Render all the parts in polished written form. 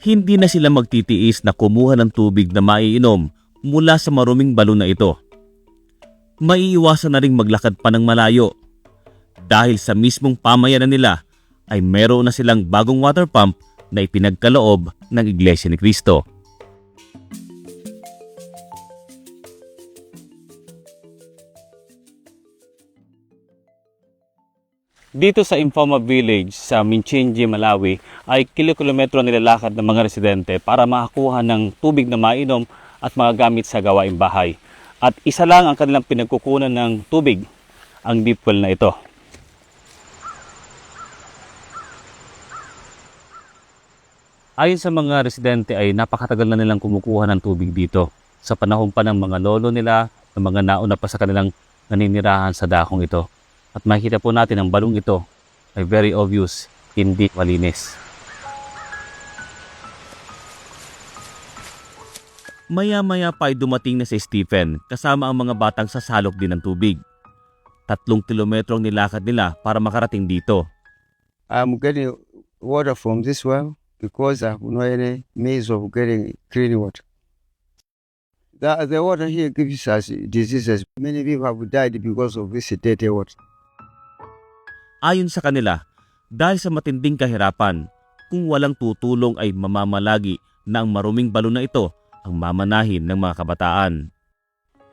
Hindi na sila magtitiis na kumuha ng tubig na maiinom mula sa maruming balon na ito. Maiiwasan na ring maglakad pa ng malayo dahil sa mismong pamayanan nila ay meron na silang bagong water pump na ipinagkaloob ng Iglesia ni Cristo. Dito sa Infoma Village sa Minchinji, Malawi ay kilometro nilalakad ng mga residente para makakuha ng tubig na mainom at mga gamit sa gawaing bahay. At isa lang ang kanilang pinagkukunan ng tubig, ang deep well na ito. Ayon sa mga residente ay napakatagal na nilang kumukuha ng tubig dito. Sa panahon pa ng mga lolo nila, ng mga nauna pa sa kanilang naninirahan sa dakong ito. At makikita po natin ang balong ito ay very obvious, hindi malinis. Maya-maya pa ay dumating na si Stephen kasama ang mga batang sasalok din ng tubig. 3 kilometro ang nilakad nila para makarating dito. I'm getting water from this well because I have no any means of getting clean water. The water here gives us diseases. Many people have died because of this dirty water. Ayon sa kanila, dahil sa matinding kahirapan, kung walang tutulong ay mamamalagi na ang maruming balon na ito ang mamanahin ng mga kabataan.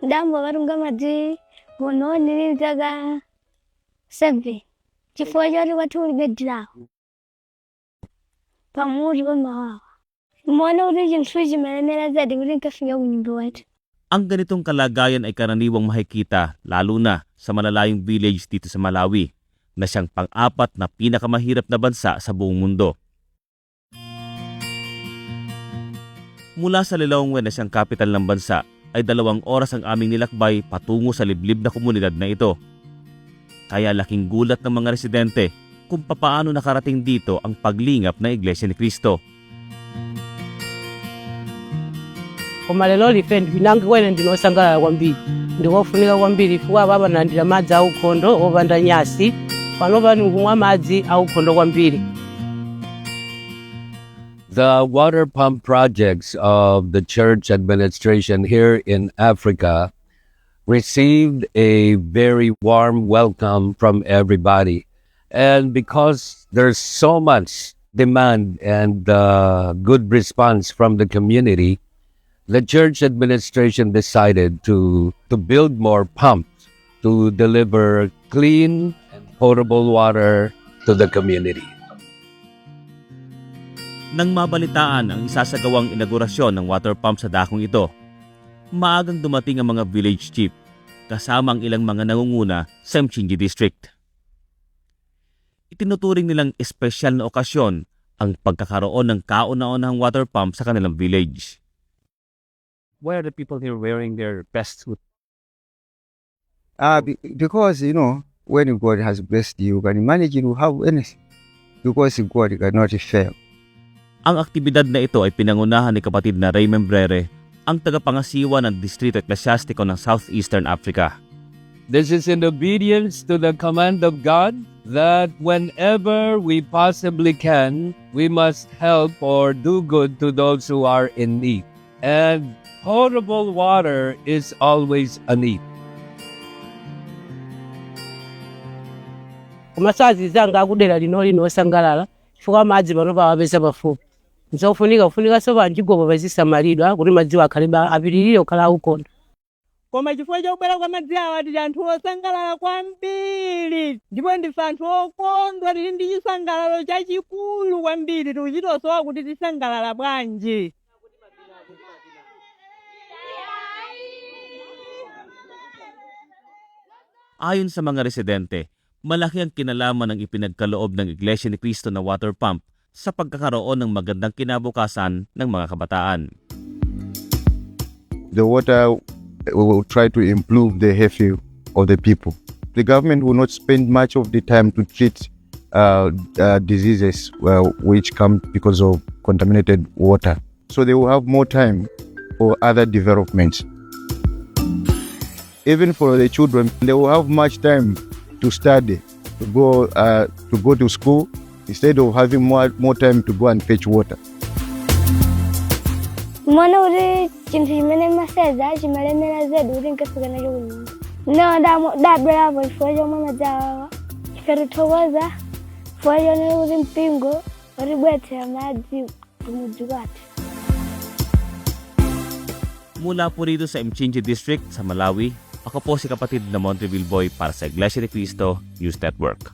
Dambo barunga maji bono nini jaga sabbe kifojari watu bedra pamuri bama mono region suji manera za dingrin kafiya windo wat. Ang ganitong kalagayan ay karaniwang makikita lalo na sa malalayong village dito sa Malawi na siyang pang-4 na pinakamahirap na bansa sa buong mundo. Mula sa Lilongwe na siyang kapital ng bansa ay 2 oras ang aming nilakbay patungo sa liblib na komunidad na ito. Kaya laking gulat ng mga residente kung papaano nakarating dito ang paglingap ng Iglesia ni Cristo. Komalelo lifendi binange kwene ndinosangala kwambiri ndikofunika kwambiri fuwa baba nandira madzi aukhondo opanda nyasi pano pano kumwa madzi aukhondo kwambiri. The water pump projects of the church administration here in Africa received a very warm welcome from everybody. And because there's so much demand and good response from the community, the church administration decided to build more pumps to deliver clean and potable water to the community. Nang mabalitaan ang isasagawang inaugurasyon ng water pump sa dakong ito, maagang dumating ang mga village chief kasama ang ilang mga nangunguna sa Mchinji District. Itinuturing nilang espesyal na okasyon ang pagkakaroon ng kauna-unahang water pump sa kanilang village. Why are the people here wearing their best suit? Because, when God has blessed you, you can manage to have anything. Because God cannot fail. Ang aktibidad na ito ay pinangunahan ni kapatid na Raymond Brere, ang tagapangasiwa ng Distrito Eklesiastiko ng Southeastern Africa. This is in obedience to the command of God that whenever we possibly can, we must help or do good to those who are in need. And potable water is always a need. Kumasazi zanga akudera lino linosangalala chifukwa madzi pano pawapeza pafupi. Nzofunika so banjigoba bazisamalidwa kuti madziwo akhale apitirire kukhala aukhondo. Koma chifukwa chokubwera kwa madzi awa tili anthu osangalala kwambiri ndipo ndife anthu okondwa tili ndi chisangalalo chachikulu kwambiri tikuchitosowa kuti tisangalala bwanji. Ayon sa mga residente, malaki ang kinalaman ng ipinagkaloob ng Iglesia ni Cristo na water pump sa pagkakaroon ng magandang kinabukasan ng mga kabataan. The water will try to improve the health of the people. The government will not spend much of the time to treat diseases which come because of contaminated water. So they will have more time for other developments. Even for the children, they will have much time to study, to go to school, instead of having more time to go and fetch water. Mwana uri chintu chimene maseza chimalemera zedi kuti nkafika nacho kunyumba. No dabwerapo chifukwa chomwe madzi awawa. Tikatithokoza chifukwa chonena kuti mpingo watibweretsera madzi kumudzi kwathu. Mula po rito sa Mchinji District sa Malawi, ako po si kapatid na Montreville Boy para sa Iglesia ni Cristo News Network.